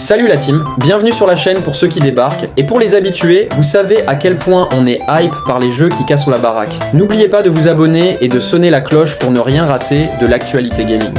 Salut la team, bienvenue sur la chaîne pour ceux qui débarquent, et pour les habitués, vous savez à quel point on est hype par les jeux qui cassent la baraque. N'oubliez pas de vous abonner et de sonner la cloche pour ne rien rater de l'actualité gaming.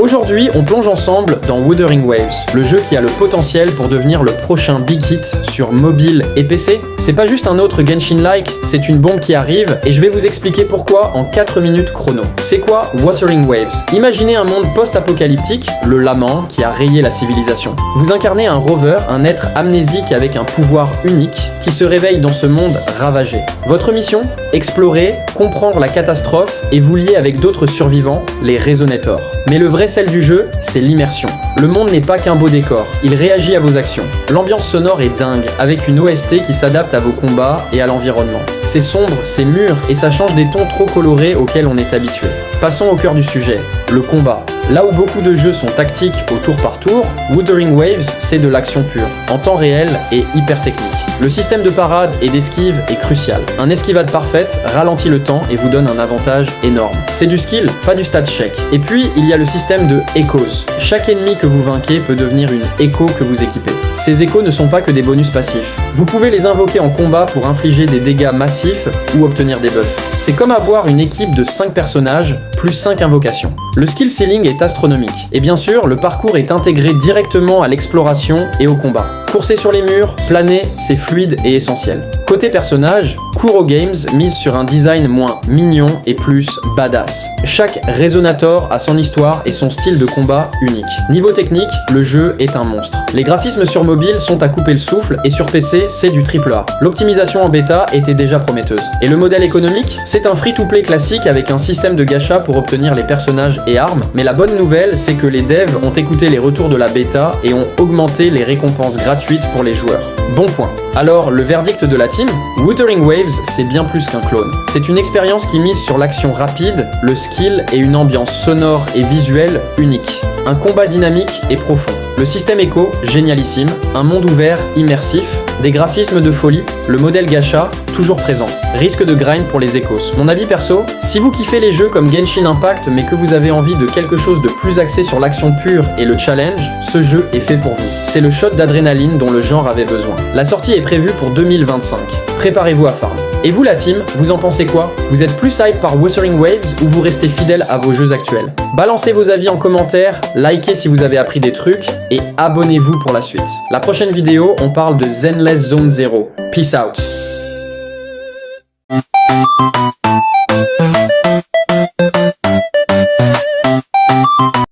Aujourd'hui, on plonge ensemble dans Wuthering Waves, le jeu qui a le potentiel pour devenir le prochain big hit sur mobile et PC. C'est pas juste un autre Genshin-like, c'est une bombe qui arrive et je vais vous expliquer pourquoi en 4 minutes chrono. C'est quoi Wuthering Waves? Imaginez un monde post-apocalyptique, le Lament qui a rayé la civilisation. Vous incarnez un rover, un être amnésique avec un pouvoir unique qui se réveille dans ce monde ravagé. Votre mission? Explorer, comprendre la catastrophe et vous lier avec d'autres survivants, les Resonators. Mais le vrai sel du jeu, c'est l'immersion. Le monde n'est pas qu'un beau décor, il réagit à vos actions. L'ambiance sonore est dingue, avec une OST qui s'adapte à vos combats et à l'environnement. C'est sombre, c'est mûr, et ça change des tons trop colorés auxquels on est habitué. Passons au cœur du sujet, le combat. Là où beaucoup de jeux sont tactiques au tour par tour, Wuthering Waves, c'est de l'action pure, en temps réel et hyper technique. Le système de parade et d'esquive est crucial. Un esquivade parfaite ralentit le temps et vous donne un avantage énorme. C'est du skill, pas du stat check. Et puis, il y a le système de Echoes. Chaque ennemi que vous vainquez peut devenir une écho que vous équipez. Ces échos ne sont pas que des bonus passifs. Vous pouvez les invoquer en combat pour infliger des dégâts massifs ou obtenir des buffs. C'est comme avoir une équipe de 5 personnages plus 5 invocations. Le skill ceiling est astronomique. Et bien sûr, le parcours est intégré directement à l'exploration et au combat. Courser sur les murs, planer, c'est fluide et essentiel. Côté personnage, Kuro Games mise sur un design moins mignon et plus badass. Chaque Resonator a son histoire et son style de combat unique. Niveau technique, le jeu est un monstre. Les graphismes sur mobile sont à couper le souffle et sur PC, c'est du AAA. L'optimisation en bêta était déjà prometteuse. Et le modèle économique, c'est un free-to-play classique avec un système de gacha pour obtenir les personnages et armes. Mais la bonne nouvelle, c'est que les devs ont écouté les retours de la bêta et ont augmenté les récompenses gratuites pour les joueurs. Bon point. Alors, le verdict de la team? Wuthering Waves, c'est bien plus qu'un clone. C'est une expérience qui mise sur l'action rapide, le skill et une ambiance sonore et visuelle unique. Un combat dynamique et profond. Le système Echo, génialissime. Un monde ouvert, immersif. Des graphismes de folie. Le modèle gacha, toujours présent. Risque de grind pour les Echos. Mon avis perso, si vous kiffez les jeux comme Genshin Impact mais que vous avez envie de quelque chose de plus axé sur l'action pure et le challenge, ce jeu est fait pour vous. C'est le shot d'adrénaline dont le genre avait besoin. La sortie est prévue pour 2025. Préparez-vous à farm. Et vous la team, vous en pensez quoi? Vous êtes plus hype par Wuthering Waves ou vous restez fidèle à vos jeux actuels? Balancez vos avis en commentaire, likez si vous avez appris des trucs et abonnez-vous pour la suite. La prochaine vidéo, on parle de Zenless Zone Zero. Peace out.